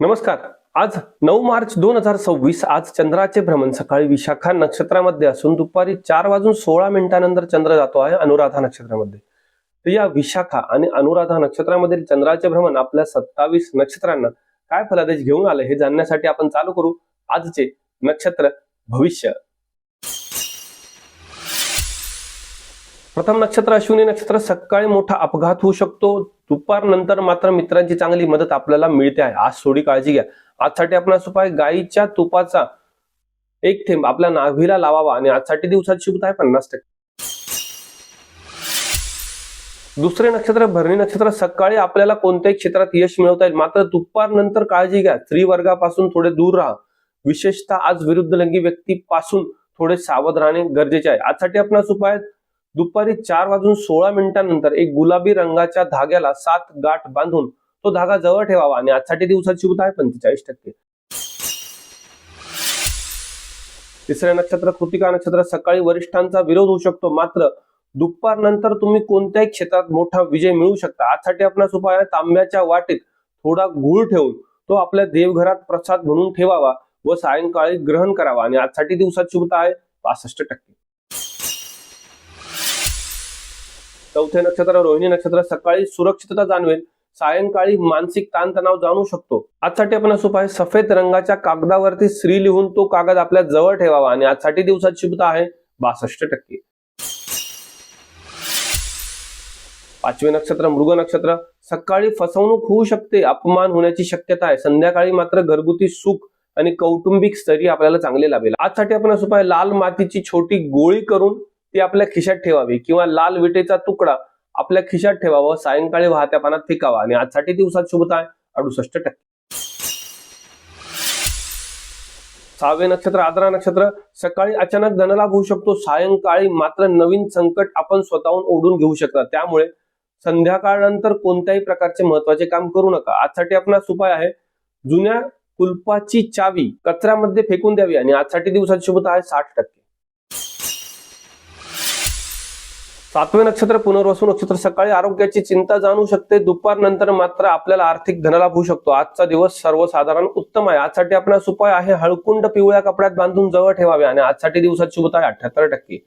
नमस्कार. आज 9 मार्च 2026. आज चंद्राचे भ्रमण सकाळी विशाखा नक्षत्रामध्ये असून दुपारी 4:16 चंद्र जातो आहे अनुराधा नक्षत्रामध्ये. तर या विशाखा आणि अनुराधा नक्षत्रामधील चंद्राचे भ्रमण आपल्या 27 नक्षत्रांना काय फलादेश घेऊन आले हे जाणण्यासाठी आपण चालू करू आजचे नक्षत्र भविष्य. प्रथम नक्षत्र अश्विनी नक्षत्र. सकाळी मोठा अपघात होऊ शकतो. दुपारनंतर मात्र मित्रांची चांगली मदत आपल्याला मिळते आहे. आज थोडी काळजी घ्या. आजसाठी आपणास उपाय गायीच्या तुपाचा 1 थेंब आपल्या नाभीला लावावा आणि आजसाठी दिवसाची शुभता आहे 50%. दुसरे नक्षत्र भरणी नक्षत्र. सकाळी आपल्याला कोणत्याही क्षेत्रात यश मिळवता येईल, मात्र दुपारनंतर काळजी घ्या. स्त्री वर्गापासून थोडे दूर राहा. विशेषतः आज विरुद्ध लिंगी व्यक्तीपासून थोडे सावध राहणे गरजेचे आहे. आजसाठी आपणास उपाय दुपारी 4:16 एक गुलाबी रंगाच्या धाग्याला 7 गाठ बांधून तो धागा जवळ ठेवावा आणि आजसाठी दिवसाची शुभता आहे 45%. तिसरे नक्षत्र कृतिका नक्षत्र. सकाळी वरिष्ठांचा विरोध होऊ शकतो, मात्र दुपारनंतर तुम्ही कोणत्याही क्षेत्रात मोठा विजय मिळवू शकता. आजसाठी आपणास उपाय आहे तांब्याच्या वाटीत थोडा गूळ ठेवून तो आपल्या देवघरात प्रसाद म्हणून ठेवावा व सायंकाळी ग्रहण करावा आणि आजसाठी दिवसाची शुभता आहे 65%. चौथे नक्षत्र रोहिणी नक्षत्र. सकाळी सुरक्षितता जाणवेल, सायंकाळी मानसिक ताणतणाव जाणू शकतो. आजसाठी आपण उपाय सफेद रंगाच्या कागदावरती श्री लिहून तो कागद आपल्या जवळ ठेवावा आणि आजसाठी दिवसाची शुभता आहे 62%. पाचवे नक्षत्र मृग नक्षत्र. सकाळी फसवणूक होऊ शकते, अपमान होण्याची शक्यता आहे. संध्याकाळी मात्र घरगुती सुख आणि कौटुंबिक स्थैर्य आपल्याला चांगले लाभेल. आजसाठी आपण उपाय लाल मातीची छोटी गोळी करून ती आपल्या खिशात ठेवावी किंवा लाल विटेचा तुकडा आपल्या खिशात ठेवावा, सायंकाळी वाहत्या पाण्यात फेकावा आणि आजसाठी दिवसात शुभता आहे 68%. सहावे नक्षत्र आद्रा नक्षत्र. सकाळी अचानक धनलाभ होऊ शकतो, सायंकाळी मात्र नवीन संकट आपण स्वतःहून ओढून घेऊ शकता. त्यामुळे संध्याकाळनंतर कोणत्याही प्रकारचे महत्वाचे काम करू नका. आजसाठी आपणास उपाय आहे जुन्या कुलपाची चावी कचऱ्यामध्ये फेकून द्यावी आणि आजसाठी दिवसाची शुभता आहे 60%. सातवे नक्षत्र पुनर्वसू नक्षत्र. सकाळी आरोग्याची चिंता जाणू शकते, दुपारनंतर मात्र आपल्याला आर्थिक धनलाभ होऊ शकतो. आजचा दिवस सर्वसाधारण उत्तम आहे. आजसाठी आपणास उपाय आहे हळकुंड पिवळ्या कपड्यात बांधून जवळ ठेवावे आणि आजसाठी दिवसाची शुभता आहे 78%.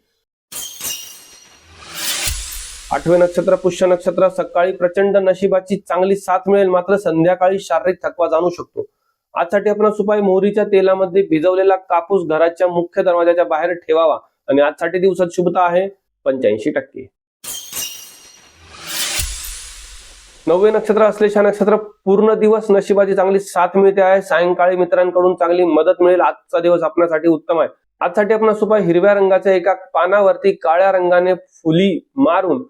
आठवे नक्षत्र पुष्य नक्षत्र. सकाळी प्रचंड नशिबाची चांगली साथ मिळेल, मात्र संध्याकाळी शारीरिक थकवा जाणू शकतो. आजसाठी आपणास उपाय मोहरीच्या तेलामध्ये भिजवलेला कापूस घराच्या मुख्य दरवाजाच्या बाहेर ठेवावा आणि आजसाठी दिवसाची शुभता आहे 85%. नववे नक्षत्र अश्लेषा नक्षत्र. पूर्ण दिवस नशिबाची चांगली साथ मिळते आहे, सायंकाळी मित्रांकडून चांगली मदत मिळेल. आजचा दिवस आपल्यासाठी उत्तम आहे. आजसाठी आपण उपाय हिरव्या रंगाच्या एका पानावरती काळ्या रंगाने फुली मारून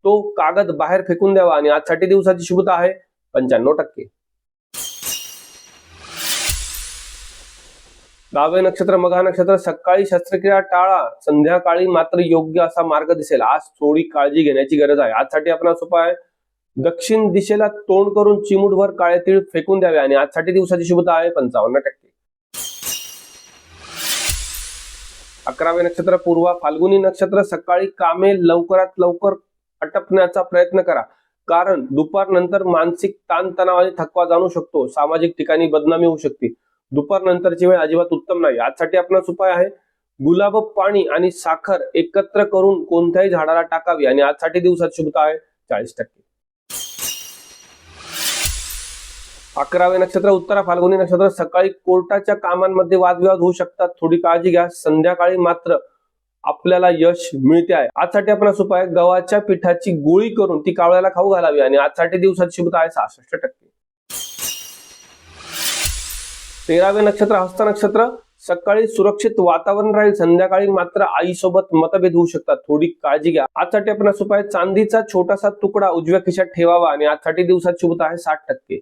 तो कागद बाहेर फेकून द्यावा आणि आजसाठी दिवसाची शुभता आहे 95%. दहावे नक्षत्र मघा नक्षत्र. सकाळी शस्त्रक्रिया टाळा, संध्याकाळी मात्र योग्य असा मार्ग दिसेल. आज थोडी काळजी घेण्याची गरज आहे. आजसाठी आपला उपाय दक्षिण दिशेला तोंड करून चिमूटभर काळे तीळ फेकून द्यावे आणि आजसाठी दिवसाची शुभता आहे 55%. 11वे नक्षत्र पूर्वा फाल्गुनी नक्षत्र. सकाळी कामे लवकरात लवकर आटपण्याचा प्रयत्न करा, कारण दुपारनंतर मानसिक ताणतणाव आणि थकवा जाणू शकतो. सामाजिक ठिकाणी बदनामी होऊ शकते. दुपारनंतरची वेळ अजिबात उत्तम नाही. आजसाठी आपणास उपाय आहे गुलाब पाणी आणि साखर एकत्र करून कोणत्याही झाडाला टाकावी आणि आजसाठी दिवसात शुभता आहे 40%. 11वे नक्षत्र उत्तरा फाल्गुनी नक्षत्र. सकाळी कोर्टाच्या कामांमध्ये वादविवाद होऊ शकतात, थोडी काळजी घ्या. संध्याकाळी मात्र आपल्याला यश मिळते आहे. आजसाठी आपणास उपाय गव्हाच्या पिठाची गोळी करून ती कावळ्याला खाऊ घालावी आणि आजसाठी दिवसाची शुभता आहे 66%. 13वे नक्षत्र हस्त नक्षत्र. सकाळी सुरक्षित वातावरण राहील, संध्याकाळी मात्र आईसोबत मतभेद होऊ शकतात, थोडी काळजी घ्या. आजसाठी आपण उपाय चांदीचा छोटासा तुकडा उजव्या खिशात ठेवावा आणि आजसाठी दिवसाची शुभता आहे 60%.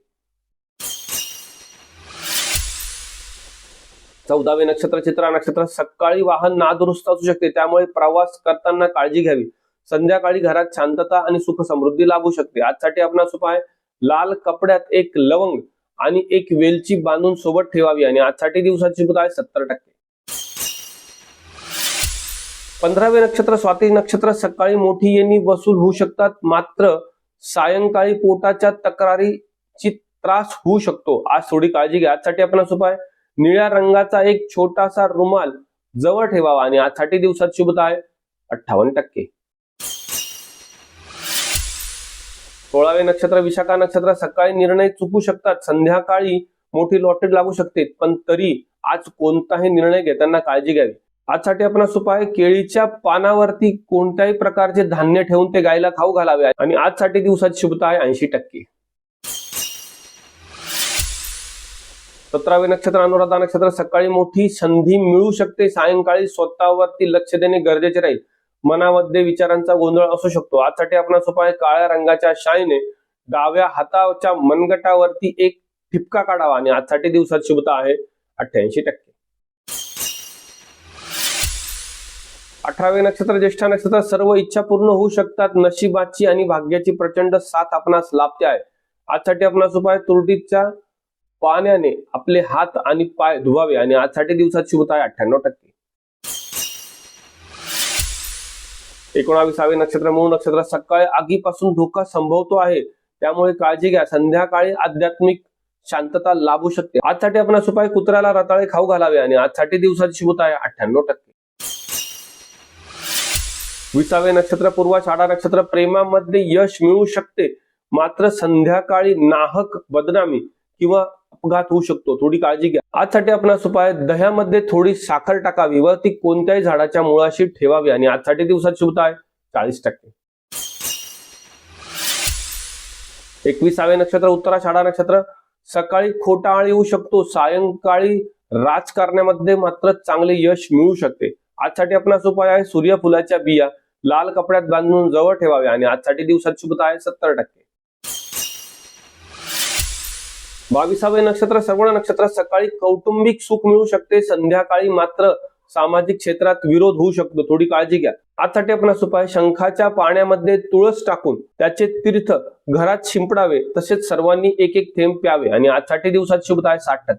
14वे नक्षत्र चित्रा नक्षत्र. सकाळी वाहन नादुरुस्त असू शकते, त्यामुळे प्रवास करताना काळजी घ्यावी. संध्याकाळी घरात शांतता आणि सुख समृद्धी लाभू शकते. आजसाठी आपण उपाय लाल कपड्यात एक लवंग आणि एक वेलची बांधून सोबत ठेवावी आणि आजसाठी दिवसाची शुभता आहे 70%. 15वे नक्षत्र स्वाती नक्षत्र सकाळी मोठी येणी वसूल होऊ शकतात, मात्र सायंकाळी पोटाच्या तक्रारीची त्रास होऊ शकतो. आज थोडी काळजी घ्या. आजसाठी आपणास उपाय निळ्या रंगाचा एक छोटासा रुमाल जवळ ठेवावा आणि आजसाठी दिवसात शुभता आहे 58%. 16वे नक्षत्र विशाखा नक्षत्र सकाळी निर्णय चुकू शकतात, संध्याकाळी मोठी लॉटरी लागू शकते, पण तरी आज कोणताही निर्णय घेताना काळजी घ्यावी. आजसाठी आपणास उपाय केळीच्या पानावरती कोणत्याही प्रकारचे धान्य ठेवून ते गायला खाऊ घालावे आणि आजसाठी दिवसाची शुभता आहे 80%. 17वे नक्षत्र अनुराधा नक्षत्र सकाळी मोठी संधी मिळू शकते, सायंकाळी स्वतःवरती लक्ष देणे गरजेचे राहील, मनामध्ये विचारांचा गोंधळ असू शकतो. आजसाठी आपणास उपाय काळ्या रंगाच्या शाईने डाव्या हाताच्या मनगटावरती एक ठिपका काढावा आणि आजसाठी दिवसात शुभता आहे 88%. 18वे नक्षत्र ज्येष्ठा नक्षत्र सर्व इच्छा पूर्ण होऊ शकतात, नशिबाची आणि भाग्याची प्रचंड साथ आपणास लाभते आहे. आजसाठी आपणास उपाय तुरटीच्या पाण्याने आपले हात आणि पाय धुवावे आणि आजसाठी दिवसात शुभता आहे 98%. 19वे नक्षत्र मूळ नक्षत्र सकाळी आगीपासून धोका संभवतो आहे, त्यामुळे काळजी घ्या, संध्याकाळी आध्यात्मिक शांतता लाभू शकते. आजसाठी आपणास उपाय कुत्र्याला रताळे खाऊ घालावे आणि आजसाठी दिवसाची शुभता आहे 98%. 20वे नक्षत्र पूर्वाषाढा नक्षत्र प्रेमामध्ये यश मिळू शकते, मात्र संध्याकाळी नाहक बदनामी किंवा अपघात होऊ शकतो, थोडी काळजी घ्या. आजसाठी आपणास उपाय दह्यामध्ये थोडी साखर टाकावी व ती कोणत्याही झाडाच्या मुळाशी ठेवावी आणि आजसाठी दिवसात शुभता आहे 40%. 21वे नक्षत्र उत्तराषाढा नक्षत्र सकाळी खोटा आळ येऊ शकतो, सायंकाळी राजकारणामध्ये मात्र चांगले यश मिळू शकते. आजसाठी आपणास उपाय आहे सूर्यफुलाच्या बिया लाल कपड्यात बांधून जवळ ठेवावे आणि आजसाठी दिवसात शुभता आहे 70%. 22वे नक्षत्र श्रवण नक्षत्र सकाळी कौटुंबिक सुख मिळू शकते, संध्याकाळी मात्र सामाजिक क्षेत्रात विरोध होऊ शकतो, थोडी काळजी घ्या. आजसाठी आपणास उपाय शंखाच्या पाण्यामध्ये तुळस टाकून त्याचे तीर्थ घरात शिंपडावे, तसेच सर्वांनी एक एक थेंब प्यावे आणि आजसाठी दिवसात शुभता आहे 60%.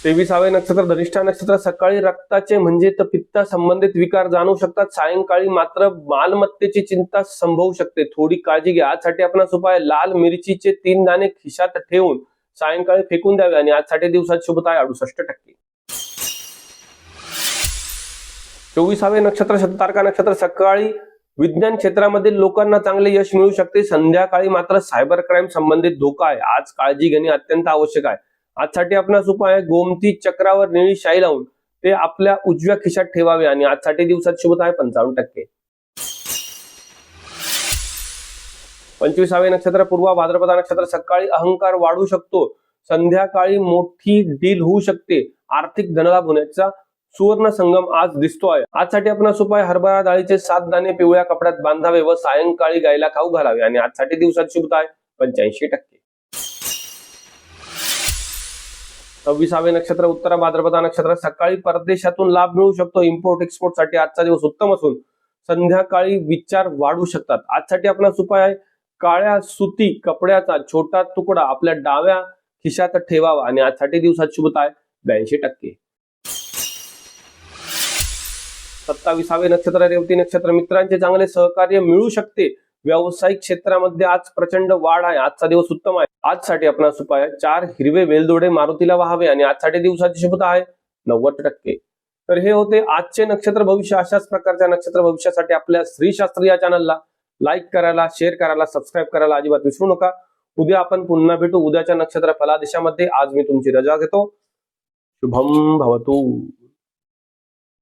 23वे नक्षत्र धनिष्ठा नक्षत्र सकाळी रक्ताचे म्हणजे पित्ता संबंधित विकार जाणवू शकतात, सायंकाळी मात्र मालमत्तेची चिंता संभवू शकते, थोडी काळजी घ्या. आजसाठी आपणास उपाय लाल मिरचीचे 3 दाणे खिशात ठेवून सायंकाळी फेकून द्यावे आणि आजसाठी दिवसात शुभता आहे 68%. 24वे नक्षत्र शततारका नक्षत्र सकाळी विज्ञान क्षेत्रामधील लोकांना चांगले यश मिळू शकते, संध्याकाळी मात्र सायबर क्राईम संबंधित धोका आहे, आज काळजी घेणे अत्यंत आवश्यक आहे. आजसाठी आपणास उपाय गोमती चक्रावर निळी शाई लावून ते आपल्या उजव्या खिशात ठेवावे आणि आजसाठी दिवसात शुभता आहे 55%. 25वे नक्षत्र पूर्वा भाद्रपदा नक्षत्र सकाळी अहंकार वाढू शकतो, संध्याकाळी मोठी डील होऊ शकते, आर्थिक धनलाभ होण्याचा सुवर्ण संगम आज दिसतो आहे. आजसाठी आपणास उपाय हरभरा डाळीचे 7 दाणे पिवळ्या कपड्यात बांधावे व सायंकाळी गायला खाऊ घालावे आणि आजसाठी दिवसात शुभता आहे 85%. 26वे नक्षत्र उत्तर भाद्रपदा नक्षत्र सकाळी परदेशातून लाभ मिळू शकतो, इम्पोर्ट एक्सपोर्ट साठी आजचा दिवस उत्तम असून संध्याकाळी विचार वाढू शकतात. आजसाठी आपणास उपाय आहे काळ्या सुती कपड्याचा छोटा तुकडा आपल्या डाव्या खिशात ठेवावा आणि आजसाठी दिवसात शुभता आहे 82%. 27वे नक्षत्र रेवती नक्षत्र मित्रांचे चांगले सहकार्य मिळू शकते, व्यावसायिक क्षेत्रामध्ये आज प्रचंड वाढ आहे, आजचा दिवस उत्तम आहे. आजसाठी आपणास उपाय 4 हिरवे वेलदोडे मारुतीला वाहावे आणि आजसाठी दिवसाची शुभता आहे 90%. तर हे होते आजचे नक्षत्र भविष्य. अशाच प्रकारच्या नक्षत्र भविष्यासाठी आपल्या श्री शास्त्री या चॅनलला लाईक करायला, शेअर करायला, सबस्क्राईब करायला अजिबात विसरू नका. उद्या आपण पुन्हा भेटू उद्याच्या नक्षत्र फलादेशामध्ये. आज मी तुमची रजा घेतो. शुभम भवतु.